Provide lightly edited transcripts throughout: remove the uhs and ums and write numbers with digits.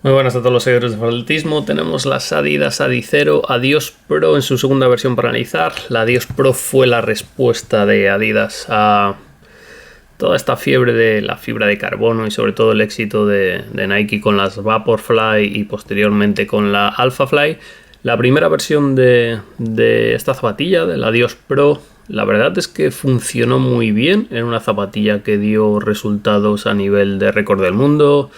Muy buenas a todos los seguidores de Atletismo. Tenemos las Adidas Adizero Adios Pro en su segunda versión para analizar. La Adios Pro fue la respuesta de Adidas a toda esta fiebre de la fibra de carbono y sobre todo el éxito de Nike con las Vaporfly y posteriormente con la Alphafly. La primera versión de esta zapatilla, de la Adios Pro, la verdad es que funcionó muy bien. Era una zapatilla que dio resultados a nivel de récord del mundo.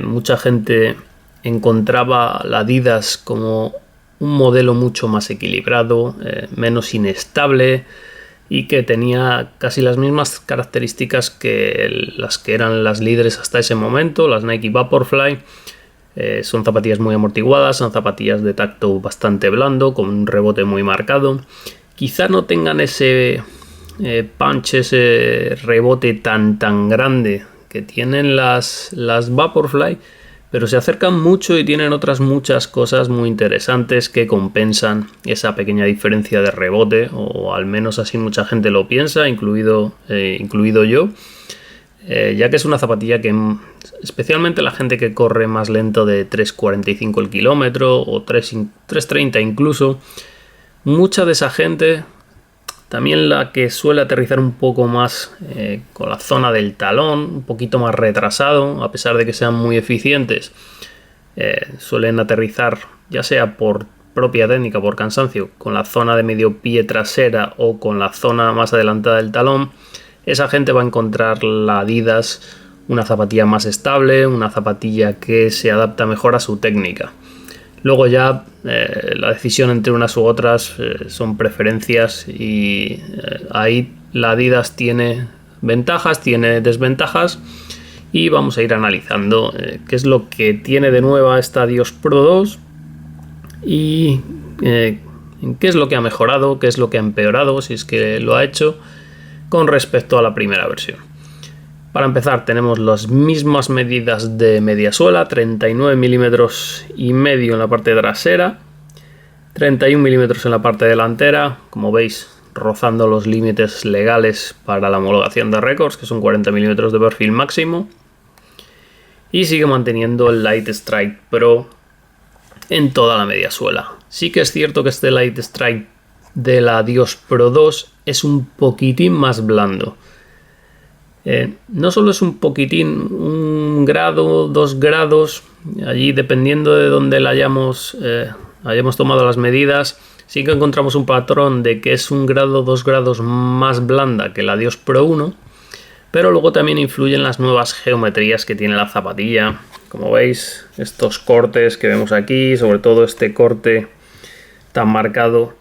Mucha gente encontraba la Adidas como un modelo mucho más equilibrado, menos inestable y que tenía casi las mismas características que las que eran las líderes hasta ese momento, las Nike Vaporfly. Son zapatillas muy amortiguadas, son zapatillas de tacto bastante blando, con un rebote muy marcado. Quizá no tengan ese punch, ese rebote tan grande que tienen las Vaporfly, pero se acercan mucho y tienen otras muchas cosas muy interesantes que compensan esa pequeña diferencia de rebote, o al menos así mucha gente lo piensa, incluido yo, ya que es una zapatilla que especialmente la gente que corre más lento de 3.45 el kilómetro o 3.30 incluso, mucha de esa gente, también la que suele aterrizar un poco más con la zona del talón, un poquito más retrasado, a pesar de que sean muy eficientes, suelen aterrizar ya sea por propia técnica, por cansancio, con la zona de medio pie trasera o con la zona más adelantada del talón. Esa gente va a encontrar la Adidas una zapatilla más estable, una zapatilla que se adapta mejor a su técnica. Luego ya la decisión entre unas u otras son preferencias y ahí la Adidas tiene ventajas, tiene desventajas y vamos a ir analizando qué es lo que tiene de nueva esta Adios Pro 2 y qué es lo que ha mejorado, qué es lo que ha empeorado, si es que lo ha hecho, con respecto a la primera versión. Para empezar, tenemos las mismas medidas de media suela, 39 milímetros y medio en la parte trasera, 31 milímetros en la parte delantera, como veis rozando los límites legales para la homologación de récords, que son 40 milímetros de perfil máximo, y sigue manteniendo el Light Strike Pro en toda la media suela. Sí que es cierto que este Light Strike de la Adios Pro 2 es un poquitín más blando. No solo es un poquitín, 1 grado, 2 grados, allí dependiendo de donde la hayamos tomado las medidas, sí que encontramos un patrón de que es 1 grado, 2 grados más blanda que la Adios Pro 1, pero luego también influyen las nuevas geometrías que tiene la zapatilla. Como veis, estos cortes que vemos aquí, sobre todo este corte tan marcado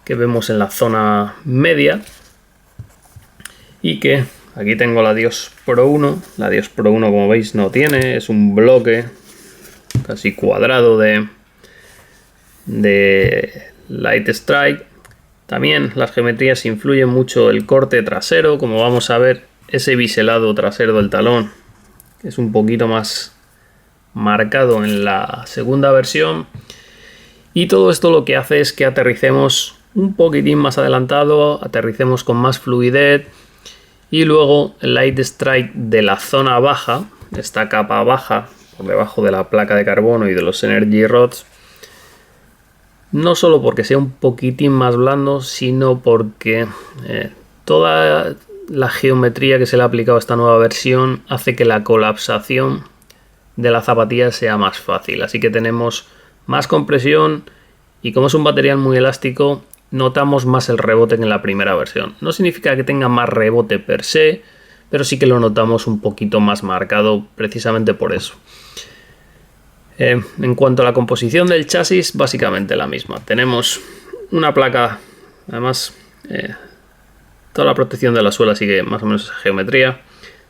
que vemos en la zona media, y que aquí tengo la Adios Pro 1. La Adios Pro 1, como veis, no tiene. Es un bloque casi cuadrado de Light Strike. También las geometrías influyen mucho el corte trasero. Como vamos a ver, ese biselado trasero del talón es un poquito más marcado en la segunda versión. Y todo esto lo que hace es que aterricemos un poquitín más adelantado, aterricemos con más fluidez. Y luego el Light Strike de la zona baja, esta capa baja, por debajo de la placa de carbono y de los Energy Rods, no solo porque sea un poquitín más blando, sino porque toda la geometría que se le ha aplicado a esta nueva versión hace que la colapsación de la zapatilla sea más fácil. Así que tenemos más compresión y como es un material muy elástico, notamos más el rebote que en la primera versión. No significa que tenga más rebote per se, pero sí que lo notamos un poquito más marcado precisamente por eso. En cuanto a la composición del chasis, básicamente la misma. Tenemos una placa, además toda la protección de la suela sigue más o menos esa geometría.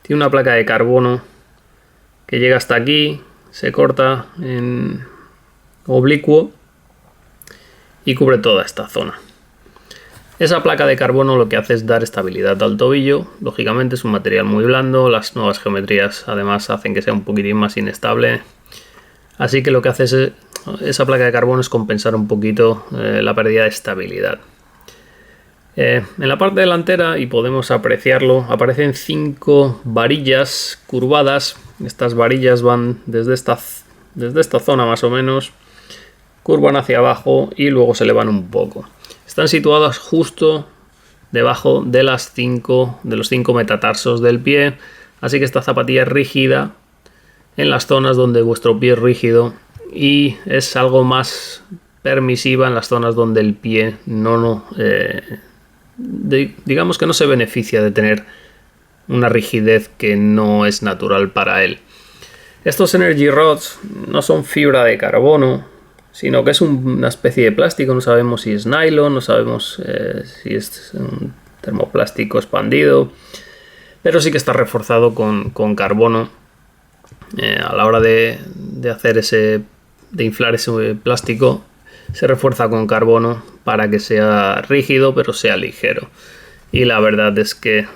Tiene una placa de carbono que llega hasta aquí, se corta en oblicuo y cubre toda esta zona. Esa placa de carbono lo que hace es dar estabilidad al tobillo. Lógicamente es un material muy blando, las nuevas geometrías además hacen que sea un poquitín más inestable. Así que lo que hace esa placa de carbono es compensar un poquito la pérdida de estabilidad. En la parte delantera, y podemos apreciarlo, aparecen 5 varillas curvadas. Estas varillas van desde esta desde esta zona más o menos, curvan hacia abajo y luego se elevan un poco. Están situadas justo debajo de los 5 metatarsos del pie, así que esta zapatilla es rígida en las zonas donde vuestro pie es rígido y es algo más permisiva en las zonas donde el pie digamos que no se beneficia de tener una rigidez que no es natural para él. Estos Energy Rods no son fibra de carbono, sino que es una especie de plástico. No sabemos si es nylon, no sabemos si es un termoplástico expandido, pero sí que está reforzado con carbono. A la hora de inflar ese plástico, se refuerza con carbono para que sea rígido pero sea ligero. Y la verdad es que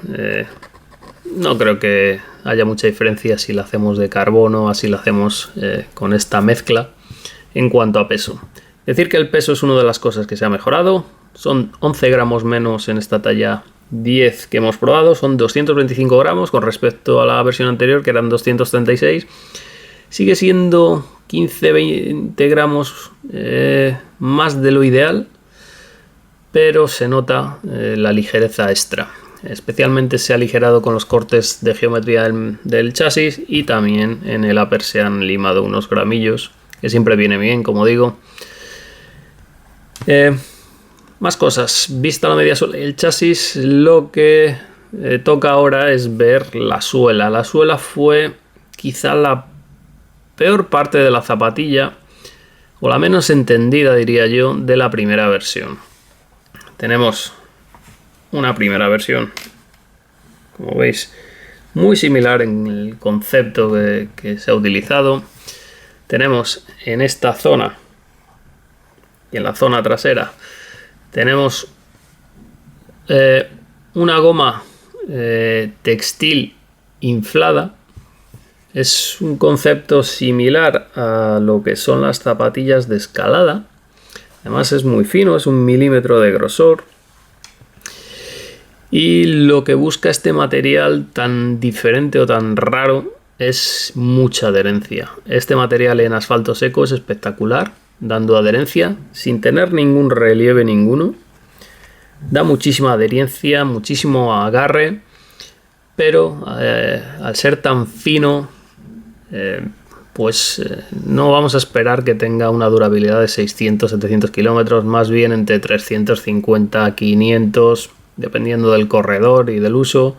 no creo que haya mucha diferencia si lo hacemos de carbono o si lo hacemos con esta mezcla en cuanto a peso. Decir que el peso es una de las cosas que se ha mejorado. Son 11 gramos menos en esta talla 10 que hemos probado. Son 225 gramos con respecto a la versión anterior, que eran 236. Sigue siendo 15-20 gramos más de lo ideal, pero se nota la ligereza extra. Especialmente se ha aligerado con los cortes de geometría del chasis, y también en el upper se han limado unos gramillos, que siempre viene bien, como digo. Más cosas. Vista la media suela y el chasis, lo que toca ahora es ver la suela. La suela fue quizá la peor parte de la zapatilla, o la menos entendida, diría yo, de la primera versión. Tenemos una primera versión, como veis, muy similar en el concepto que se ha utilizado. Tenemos en esta zona y en la zona trasera tenemos una goma textil inflada. Es un concepto similar a lo que son las zapatillas de escalada. Además es muy fino, es 1 milímetro de grosor. Y lo que busca este material tan diferente o tan raro es mucha adherencia. Este material en asfalto seco es espectacular, dando adherencia sin tener ningún relieve ninguno. Da muchísima adherencia, muchísimo agarre, pero al ser tan fino, no vamos a esperar que tenga una durabilidad de 600-700 kilómetros, más bien entre 350-500, dependiendo del corredor y del uso,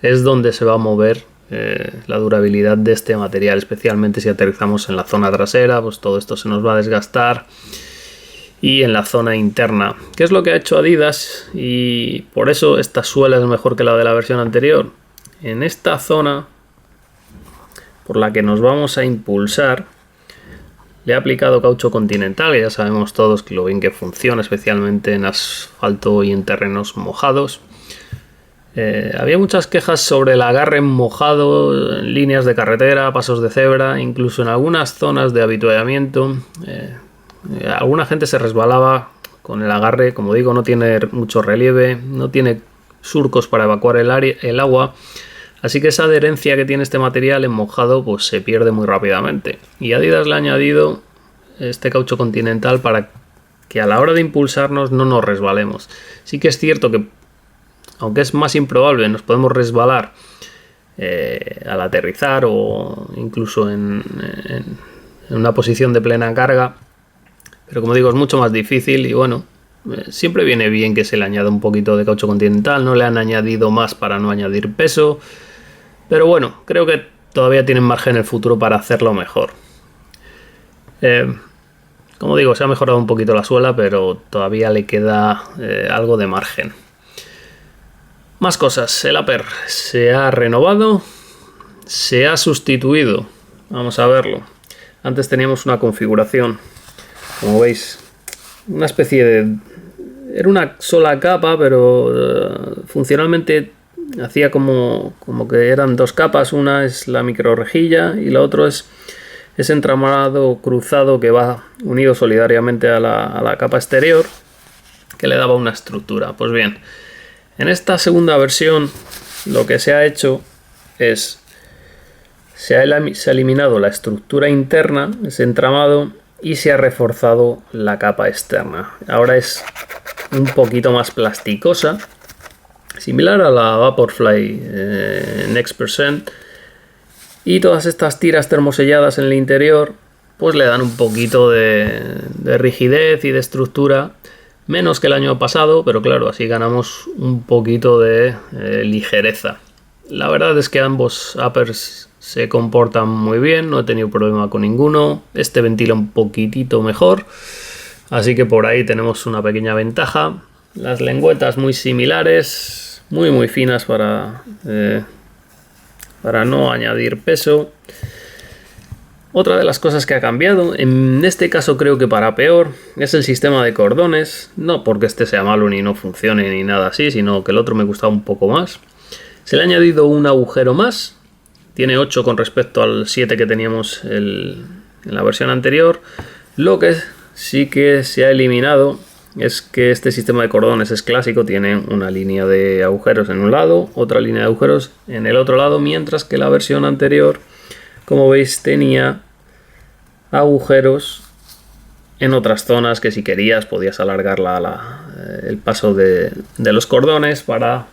es donde se va a mover la durabilidad de este material, especialmente si aterrizamos en la zona trasera. Pues todo esto se nos va a desgastar, y en la zona interna, que es lo que ha hecho Adidas, y por eso esta suela es mejor que la de la versión anterior. En esta zona por la que nos vamos a impulsar, le he aplicado caucho Continental, que ya sabemos todos que lo bien que funciona, especialmente en asfalto y en terrenos mojados. Había muchas quejas sobre el agarre mojado en líneas de carretera, pasos de cebra, incluso en algunas zonas de avituallamiento. Alguna gente se resbalaba con el agarre. Como digo, no tiene mucho relieve, no tiene surcos para evacuar el agua, así que esa adherencia que tiene este material en mojado pues se pierde muy rápidamente. Y Adidas le ha añadido este caucho Continental para que a la hora de impulsarnos no nos resbalemos. Sí que es cierto que, aunque es más improbable, nos podemos resbalar al aterrizar o incluso en una posición de plena carga, pero como digo, es mucho más difícil. Y bueno, siempre viene bien que se le añada un poquito de caucho Continental. No le han añadido más para no añadir peso, pero bueno, creo que todavía tienen margen en el futuro para hacerlo mejor. Como digo, se ha mejorado un poquito la suela, pero todavía le queda algo de margen. Más cosas. El upper se ha renovado, se ha sustituido. Vamos a verlo. Antes teníamos una configuración, como veis, una especie de... Era una sola capa, pero funcionalmente hacía como que eran dos capas. Una es la microrrejilla y la otra es ese entramado cruzado que va unido solidariamente a la capa exterior, que le daba una estructura. Pues bien, en esta segunda versión lo que se ha hecho es... se ha eliminado la estructura interna, ese entramado, y se ha reforzado la capa externa. Ahora es un poquito más plasticosa, similar a la Vaporfly Next%, y todas estas tiras termoselladas en el interior pues le dan un poquito de rigidez y de estructura, menos que el año pasado, pero claro, así ganamos un poquito de ligereza. La verdad es que ambos uppers se comportan muy bien, no he tenido problema con ninguno. Este ventila un poquitito mejor, así que por ahí tenemos una pequeña ventaja. Las lengüetas muy similares, muy finas para no añadir peso. Otra de las cosas que ha cambiado, en este caso creo que para peor, es el sistema de cordones. No porque este sea malo ni no funcione ni nada así, sino que el otro me gustaba un poco más. Se le ha añadido un agujero más. Tiene 8 con respecto al 7 que teníamos en la versión anterior. Lo que sí que se ha eliminado es que este sistema de cordones es clásico. Tiene una línea de agujeros en un lado, otra línea de agujeros en el otro lado, mientras que la versión anterior, como veis, tenía agujeros en otras zonas que si querías podías alargar el paso de los cordones para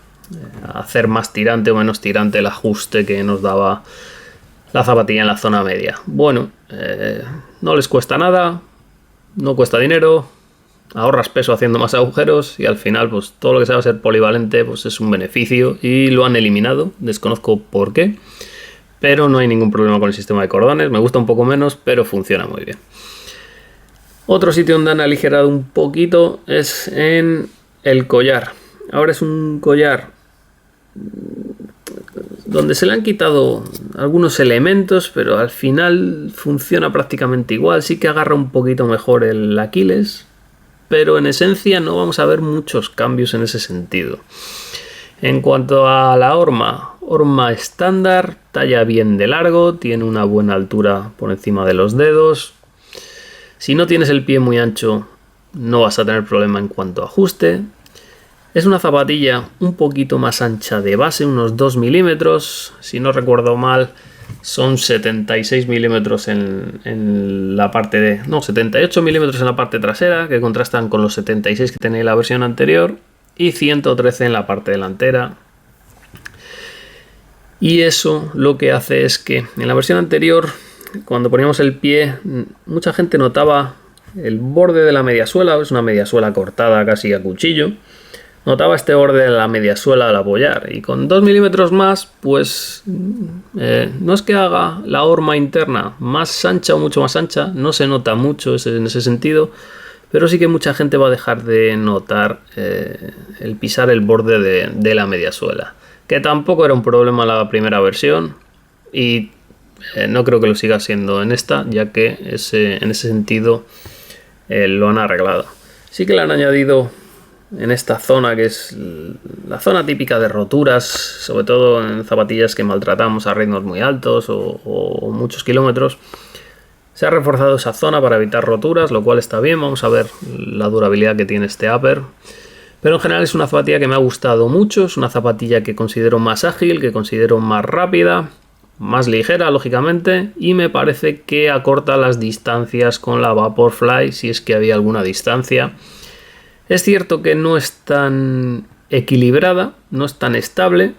hacer más tirante o menos tirante el ajuste que nos daba la zapatilla en la zona media. Bueno, no les cuesta nada, no cuesta dinero, ahorras peso haciendo más agujeros y al final pues todo lo que sea ser polivalente pues es un beneficio y lo han eliminado. Desconozco por qué, pero no hay ningún problema con el sistema de cordones. Me gusta un poco menos, pero funciona muy bien. Otro sitio donde han aligerado un poquito es en el collar. Ahora es un collar donde se le han quitado algunos elementos, pero al final funciona prácticamente igual. Sí que agarra un poquito mejor el Aquiles, pero en esencia no vamos a ver muchos cambios en ese sentido. En cuanto a la horma estándar, talla bien de largo, tiene una buena altura por encima de los dedos. Si no tienes el pie muy ancho, no vas a tener problema en cuanto a ajuste. Es una zapatilla un poquito más ancha de base, unos 2 milímetros. Si no recuerdo mal, son 76 milímetros en la parte de... No, 78 milímetros en la parte trasera, que contrastan con los 76 que tenía la versión anterior. Y 113 en la parte delantera. Y eso lo que hace es que en la versión anterior, cuando poníamos el pie, mucha gente notaba el borde de la mediasuela. Es una mediasuela cortada casi a cuchillo. Notaba este borde de la mediasuela al apoyar, y con 2 milímetros más, pues no es que haga la horma interna más ancha o mucho más ancha, no se nota mucho en ese sentido, pero sí que mucha gente va a dejar de notar el pisar el borde de la mediasuela, que tampoco era un problema en la primera versión, y no creo que lo siga siendo en esta, ya que en ese sentido lo han arreglado. Sí que le han añadido en esta zona, que es la zona típica de roturas, sobre todo en zapatillas que maltratamos a ritmos muy altos o muchos kilómetros. Se ha reforzado esa zona para evitar roturas, lo cual está bien. Vamos a ver la durabilidad que tiene este upper. Pero en general es una zapatilla que me ha gustado mucho. Es una zapatilla que considero más ágil, que considero más rápida, más ligera, lógicamente, y me parece que acorta las distancias con la Vaporfly, si es que había alguna distancia. Es cierto que no es tan equilibrada, no es tan estable,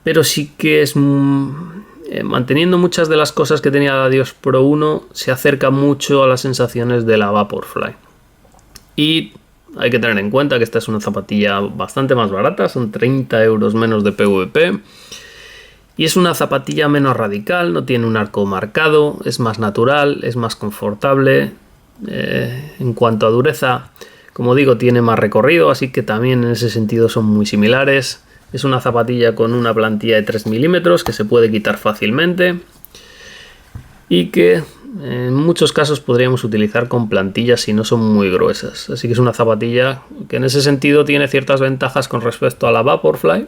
pero sí que es manteniendo muchas de las cosas que tenía la Adios Pro 1, se acerca mucho a las sensaciones de la Vaporfly. Y hay que tener en cuenta que esta es una zapatilla bastante más barata, son 30 euros menos de PVP. Y es una zapatilla menos radical, no tiene un arco marcado, es más natural, es más confortable. En cuanto a dureza, como digo, tiene más recorrido, así que también en ese sentido son muy similares. Es una zapatilla con una plantilla de 3 milímetros que se puede quitar fácilmente y que en muchos casos podríamos utilizar con plantillas si no son muy gruesas. Así que es una zapatilla que en ese sentido tiene ciertas ventajas con respecto a la Vaporfly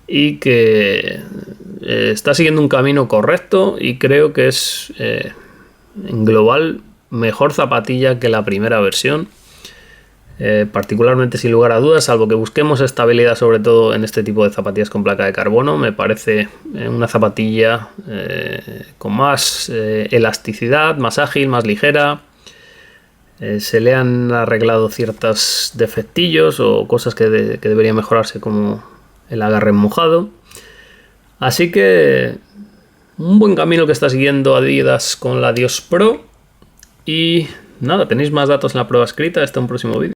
y que está siguiendo un camino correcto, y creo que es en global mejor zapatilla que la primera versión. Particularmente, sin lugar a dudas, salvo que busquemos estabilidad sobre todo en este tipo de zapatillas con placa de carbono, me parece una zapatilla con más elasticidad, más ágil, más ligera. Se le han arreglado ciertos defectillos o cosas que deberían mejorarse, como el agarre mojado. Así que un buen camino que está siguiendo Adidas con la Dios Pro. Y nada, tenéis más datos en la prueba escrita. Hasta un próximo vídeo.